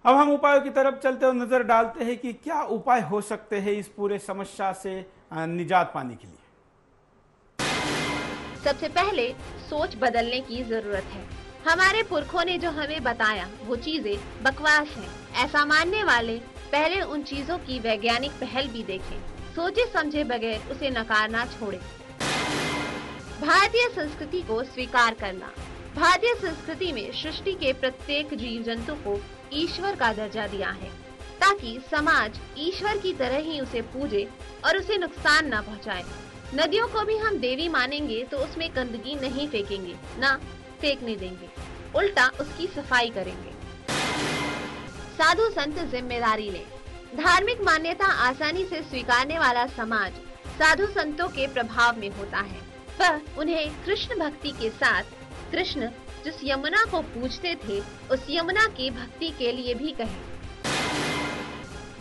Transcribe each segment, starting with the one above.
अब हम उपायों की तरफ चलते और नजर डालते हैं कि क्या उपाय हो सकते हैं इस पूरे समस्या से निजात पाने के लिए। सबसे पहले सोच बदलने की जरूरत है। हमारे पुरखों ने जो हमें बताया वो चीजें बकवास हैं। ऐसा मानने वाले पहले उन चीजों की वैज्ञानिक पहल भी देखें, सोचे समझे बगैर उसे नकारना छोड़ें। भारतीय संस्कृति को स्वीकार करना। भारतीय संस्कृति में सृष्टि के प्रत्येक जीव जंतु को ईश्वर का दर्जा दिया है, ताकि समाज ईश्वर की तरह ही उसे पूजे और उसे नुकसान न पहुंचाए। नदियों को भी हम देवी मानेंगे तो उसमें गंदगी नहीं फेंकेंगे, ना फेंकने देंगे, उल्टा उसकी सफाई करेंगे। साधु संत जिम्मेदारी लें। धार्मिक मान्यता आसानी से स्वीकारने वाला समाज साधु संतों के प्रभाव में होता है। वह उन्हें कृष्ण भक्ति के साथ कृष्ण जिस यमुना को पूजते थे उस यमुना की भक्ति के लिए भी कहें।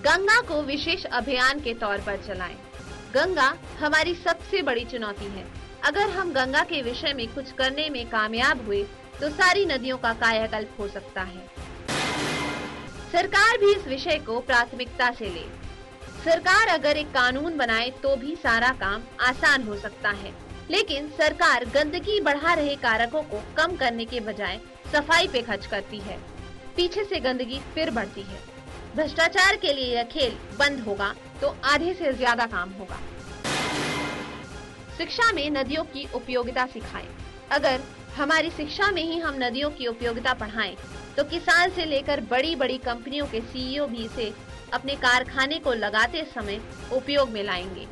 गंगा को विशेष अभियान के तौर पर चलाएं। गंगा हमारी सबसे बड़ी चुनौती है। अगर हम गंगा के विषय में कुछ करने में कामयाब हुए तो सारी नदियों का कायाकल्प हो सकता है। सरकार भी इस विषय को प्राथमिकता से ले। सरकार अगर एक कानून बनाए तो भी सारा काम आसान हो सकता है, लेकिन सरकार गंदगी बढ़ा रहे कारकों को कम करने के बजाय सफाई पे खर्च करती है। पीछे से गंदगी फिर बढ़ती है। भ्रष्टाचार के लिए यह खेल बंद होगा तो आधे से ज्यादा काम होगा। शिक्षा में नदियों की उपयोगिता सिखाएं। अगर हमारी शिक्षा में ही हम नदियों की उपयोगिता पढ़ाएं तो किसान से लेकर बड़ी बड़ी कंपनियों के सीईओ भी इसे अपने कारखाने को लगाते समय उपयोग में लाएंगे।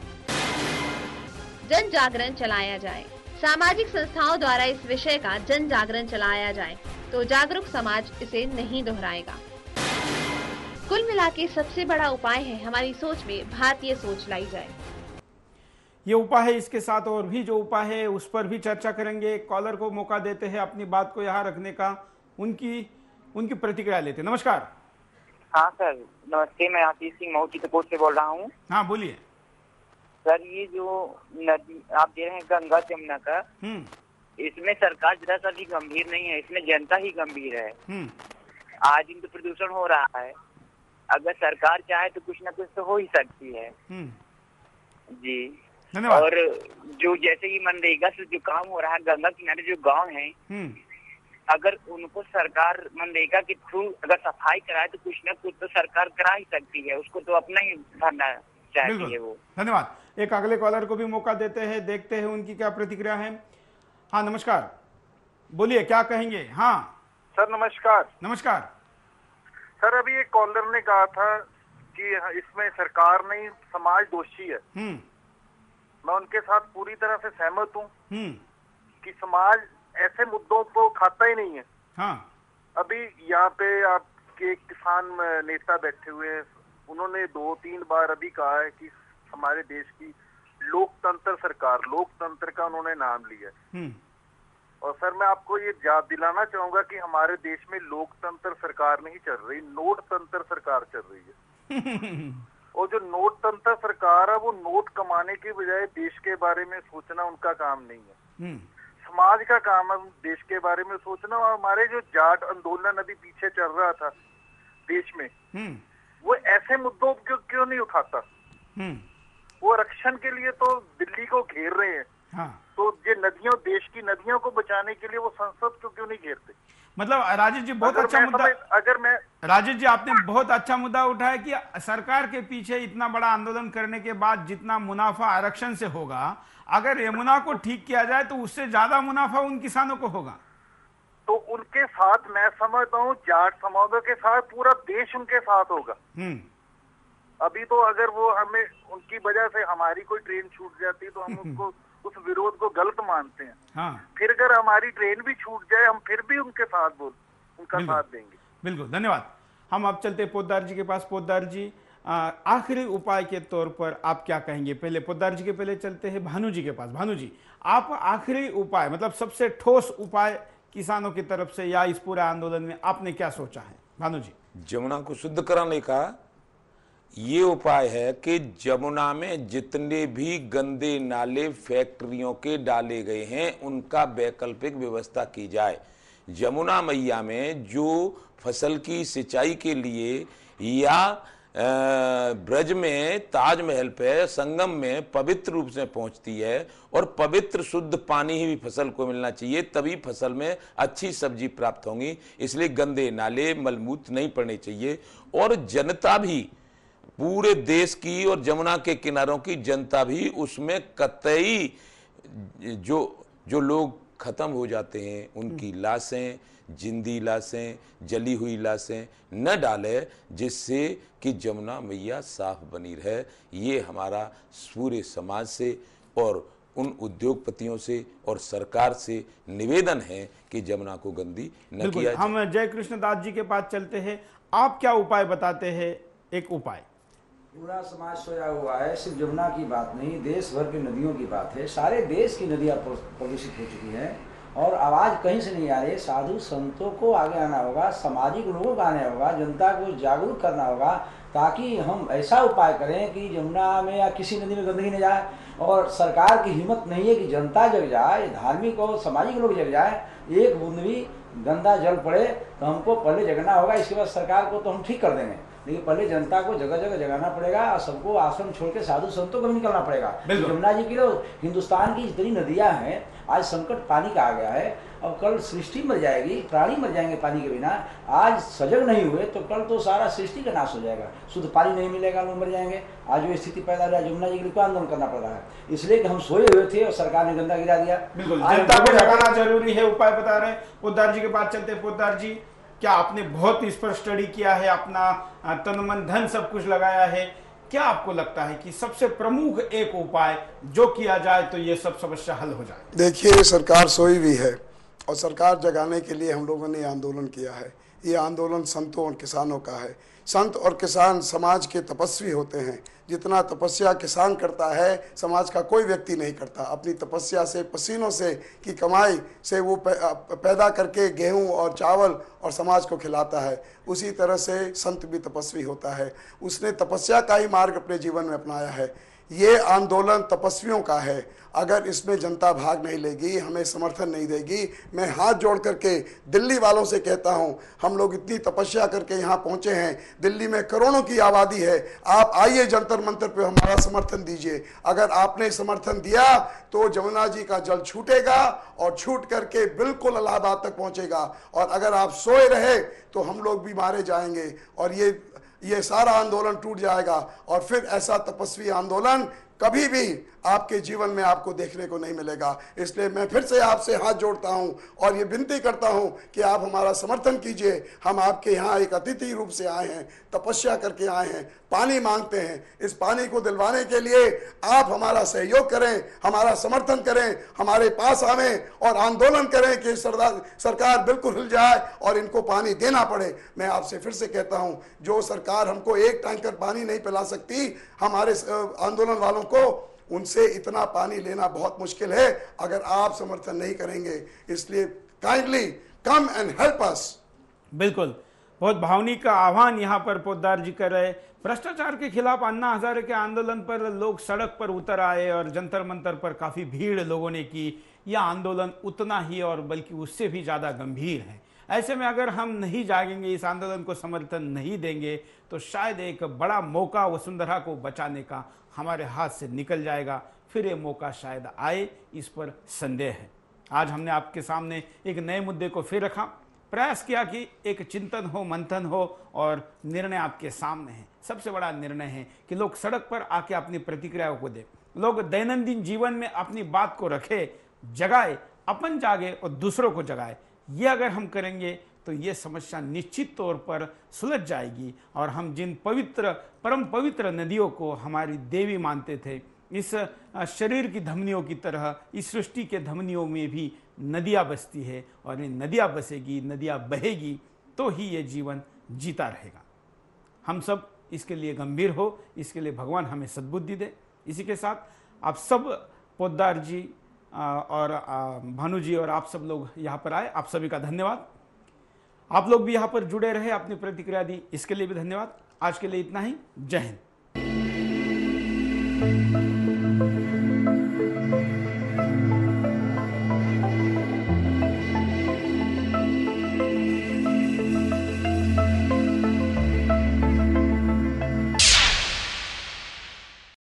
जन जागरण चलाया जाए। सामाजिक संस्थाओं द्वारा इस विषय का जन जागरण चलाया जाए तो जागरूक समाज इसे नहीं दोहराएगा। कुल मिलाके सबसे बड़ा उपाय है हमारी सोच में भारतीय सोच लाई जाए। ये उपाय है, इसके साथ और भी जो उपाय है उस पर भी चर्चा करेंगे। कॉलर को मौका देते हैं अपनी बात को यहाँ रखने का, उनकी प्रतिक्रिया लेते हैं। नमस्कार। हाँ सर नमस्ते, मैं आशीष सिंह मऊ चित्रकूट से बोल रहा हूँ। हाँ बोलिए सर, ये जो नदी आप दे रहे हैं गंगा जमुना का, इसमें सरकार जरा सा भी गंभीर नहीं है, इसमें जनता ही गंभीर है। आज दिन तो प्रदूषण हो रहा है, अगर सरकार चाहे तो कुछ ना कुछ तो हो ही सकती है। जी धन्यवाद। और जो जैसे ही मनरेगा से जो काम हो रहा है, गंगा किनारे जो गांव हैं, अगर उनको सरकार मनरेगा के थ्रू अगर सफाई कराए तो कुछ ना कुछ तो सरकार करा ही सकती है, उसको तो अपना ही भरना चाहिए वो। धन्यवाद। एक अगले कॉलर को भी मौका देते हैं, देखते हैं उनकी क्या प्रतिक्रिया है। हाँ नमस्कार, बोलिए क्या कहेंगे। हाँ सर नमस्कार। नमस्कार सर, अभी एक कॉलर ने कहा था कि इसमें सरकार नहीं समाज दोषी है। मैं उनके साथ पूरी तरह से सहमत हूँ कि समाज ऐसे मुद्दों को खाता ही नहीं है। हाँ। अभी यहाँ पे आपके किसान नेता बैठे हुए हैं, उन्होंने 2-3 बार अभी कहा है कि हमारे देश की लोकतंत्र सरकार, लोकतंत्र का उन्होंने नाम लिया। और सर मैं आपको ये याद दिलाना चाहूंगा कि हमारे देश में लोकतंत्र सरकार नहीं चल रही, नोट तंत्र सरकार चल रही है। और जो नोट तंत्र सरकार है वो नोट कमाने के बजाय देश के बारे में सोचना उनका काम नहीं है। समाज का काम है देश के बारे में सोचना। और हमारे जो जाट आंदोलन अभी पीछे चल रहा था देश में, वो ऐसे मुद्दों क्यों नहीं उठाता? वो आरक्षण के लिए तो दिल्ली को घेर रहे हैं। हाँ। तो ये नदियों, देश की नदियों को बचाने के लिए वो संसद को क्यों नहीं घेरते? मतलब राजेश जी बहुत अच्छा मुद्दा, राजेश जी आपने बहुत अच्छा मुद्दा उठाया कि सरकार के पीछे इतना बड़ा आंदोलन करने के बाद जितना मुनाफा आरक्षण से होगा, अगर यमुना को ठीक किया जाए तो उससे ज्यादा मुनाफा उन किसानों को होगा। तो उनके साथ मैं समझता हूँ जाट समाजों के साथ पूरा देश उनके साथ होगा। अभी तो अगर वो हमें उनकी वजह से हमारी कोई ट्रेन छूट जाती तो हम उसको उस विरोध को गलत मानते हैं। हाँ। फिर अगर हमारी ट्रेन भी छूट जाए हम फिर भी उनका साथ देंगे। बिल्कुल धन्यवाद। हम अब चलते पोद्दार जी के पास। पोद्दार जी आखिरी उपाय के तौर पर आप क्या कहेंगे? पहले पोद्दार जी के पहले चलते हैं भानु जी के पास। भानु जी आप आखिरी उपाय, मतलब सबसे ठोस उपाय किसानों की तरफ से या इस पूरे आंदोलन में आपने क्या सोचा है? भानु जी। जमुना को शुद्ध कराने का ये उपाय है कि जमुना में जितने भी गंदे नाले फैक्ट्रियों के डाले गए हैं उनका वैकल्पिक व्यवस्था की जाए। यमुना मैया में जो फसल की सिंचाई के लिए या ब्रज में ताजमहल पे संगम में पवित्र रूप से पहुंचती है, और पवित्र शुद्ध पानी ही भी फसल को मिलना चाहिए, तभी फसल में अच्छी सब्जी प्राप्त होंगी। इसलिए गंदे नाले मलमूत्र नहीं पड़ने चाहिए। और जनता भी, पूरे देश की और जमुना के किनारों की जनता भी उसमें कतई जो लोग खत्म हो जाते हैं उनकी लाशें, जिंदी लाशें, जली हुई लाशें न डाले, जिससे कि जमुना मैया साफ बनी रहे। ये हमारा पूरे समाज से और उन उद्योगपतियों से और सरकार से निवेदन है कि जमुना को गंदी न किया जाए। हम जय कृष्ण दास जी के पास चलते हैं। आप क्या उपाय बताते हैं? एक उपाय। पूरा समाज सोया हुआ है, सिर्फ जमुना की बात नहीं, देश भर की नदियों की बात है। सारे देश की नदियाँ प्रदूषित हो चुकी हैं और आवाज़ कहीं से नहीं आ रही। साधु संतों को आगे आना होगा, सामाजिक लोगों को आना होगा, जनता को जागरूक करना होगा, ताकि हम ऐसा उपाय करें कि जमुना में या किसी नदी में गंदगी न जाए। और सरकार की हिम्मत नहीं है कि जनता जग जाए, धार्मिक और सामाजिक लोग जग जाए, एक बूंद भी गंदा जल पड़े तो हमको पहले जगना होगा। इसके बाद सरकार को तो हम ठीक कर देंगे, लेकिन पहले जनता को जगह जगह जगाना पड़ेगा और सबको आश्रम छोड़ के साधु संतों को भी निकलना पड़ेगा। जमुना जी की हिंदुस्तान की जितनी नदियां हैं, आज संकट पानी का आ गया है। अब कल सृष्टि मर जाएगी, प्राणी मर जाएंगे पानी के बिना। आज सजग नहीं हुए तो कल तो सारा सृष्टि का नाश हो जाएगा। शुद्ध पानी नहीं मिलेगा, लोग मर जाएंगे। आज जो स्थिति पैदा हो रहा है, जमुना जी के लिए आंदोलन करना पड़ रहा है, इसलिए कि हम सोए हुए थे और सरकार ने गंदा गिरा दिया। बिल्कुल, जनता को जगाना जरूरी है, उपाय बता रहे हैं। पोद्दार जी के पास चलते हैं। पोद्दार जी, क्या आपने बहुत इस पर स्टडी किया है, अपना तन मन धन सब कुछ लगाया है, क्या आपको लगता है कि सबसे प्रमुख एक उपाय जो किया जाए तो ये सब समस्या हल हो जाए? देखिए, सरकार सोई हुई है और सरकार जगाने के लिए हम लोगों ने आंदोलन किया है। ये आंदोलन संतों और किसानों का है। संत और किसान समाज के तपस्वी होते हैं। जितना तपस्या किसान करता है, समाज का कोई व्यक्ति नहीं करता। अपनी तपस्या से, पसीनों से की कमाई से वो पैदा करके गेहूं और चावल और समाज को खिलाता है। उसी तरह से संत भी तपस्वी होता है। उसने तपस्या का ही मार्ग अपने जीवन में अपनाया है। ये आंदोलन तपस्वियों का है। अगर इसमें जनता भाग नहीं लेगी, हमें समर्थन नहीं देगी, मैं हाथ जोड़ करके दिल्ली वालों से कहता हूं, हम लोग इतनी तपस्या करके यहाँ पहुँचे हैं, दिल्ली में करोड़ों की आबादी है, आप आइए जंतर मंतर पे हमारा समर्थन दीजिए। अगर आपने समर्थन दिया तो जमुना जी का जल छूटेगा और छूट करके बिल्कुल इलाहाबाद तक पहुँचेगा। और अगर आप सोए रहे तो हम लोग भी मारे जाएंगे और ये सारा आंदोलन टूट जाएगा। और फिर ऐसा तपस्वी आंदोलन कभी भी आपके जीवन में आपको देखने को नहीं मिलेगा। इसलिए मैं फिर से आपसे हाथ जोड़ता हूं और ये विनती करता हूं कि आप हमारा समर्थन कीजिए। हम आपके यहाँ एक अतिथि रूप से आए हैं, तपस्या करके आए हैं, पानी मांगते हैं। इस पानी को दिलवाने के लिए आप हमारा सहयोग करें, हमारा समर्थन करें, हमारे पास आवें और आंदोलन करें कि सरकार बिल्कुल हिल जाए और इनको पानी देना पड़े। मैं आपसे फिर से कहता हूं, जो सरकार हमको एक टैंकर पानी नहीं पिला सकती, हमारे आंदोलन वालों को उनसे इतना पानी लेना बहुत मुश्किल है अगर आप समर्थन नहीं करेंगे। इसलिए kindly come and help us. बिल्कुल, बहुत भावनिक का आह्वान यहाँ पर पोद्दार जी कर रहे। भ्रष्टाचार के खिलाफ अन्ना हजारे के आंदोलन पर लोग सड़क पर उतर आए और जंतर मंतर पर काफी भीड़ लोगों ने की। यह आंदोलन उतना ही और बल्कि उससे भी ज्यादा गंभीर है। ऐसे में अगर हम नहीं जागेंगे, इस आंदोलन को समर्थन नहीं देंगे, तो शायद एक बड़ा मौका वसुंधरा को बचाने का हमारे हाथ से निकल जाएगा। फिर ये मौका शायद आए, इस पर संदेह है। आज हमने आपके सामने एक नए मुद्दे को फिर रखा, प्रयास किया कि एक चिंतन हो, मंथन हो और निर्णय आपके सामने है। सबसे बड़ा निर्णय है कि लोग सड़क पर आके अपनी प्रतिक्रियाओं को दें, लोग दैनंदिन जीवन में अपनी बात को रखे, जगाए, अपन जागे और दूसरों को जगाए। ये अगर हम करेंगे तो ये समस्या निश्चित तौर पर सुलझ जाएगी और हम जिन पवित्र, परम पवित्र नदियों को हमारी देवी मानते थे, इस शरीर की धमनियों की तरह इस सृष्टि के धमनियों में भी नदियाँ बसती है और ये नदियाँ बसेगी, नदियाँ बहेगी तो ही ये जीवन जीता रहेगा। हम सब इसके लिए गंभीर हो, इसके लिए भगवान हमें सद्बुद्धि दे। इसी के साथ आप सब पोद्दार जी और भानु जी और आप सब लोग यहाँ पर आए, आप सभी का धन्यवाद। आप लोग भी यहाँ पर जुड़े रहे, अपनी प्रतिक्रिया दी, इसके लिए भी धन्यवाद। आज के लिए इतना ही। जय हिंद।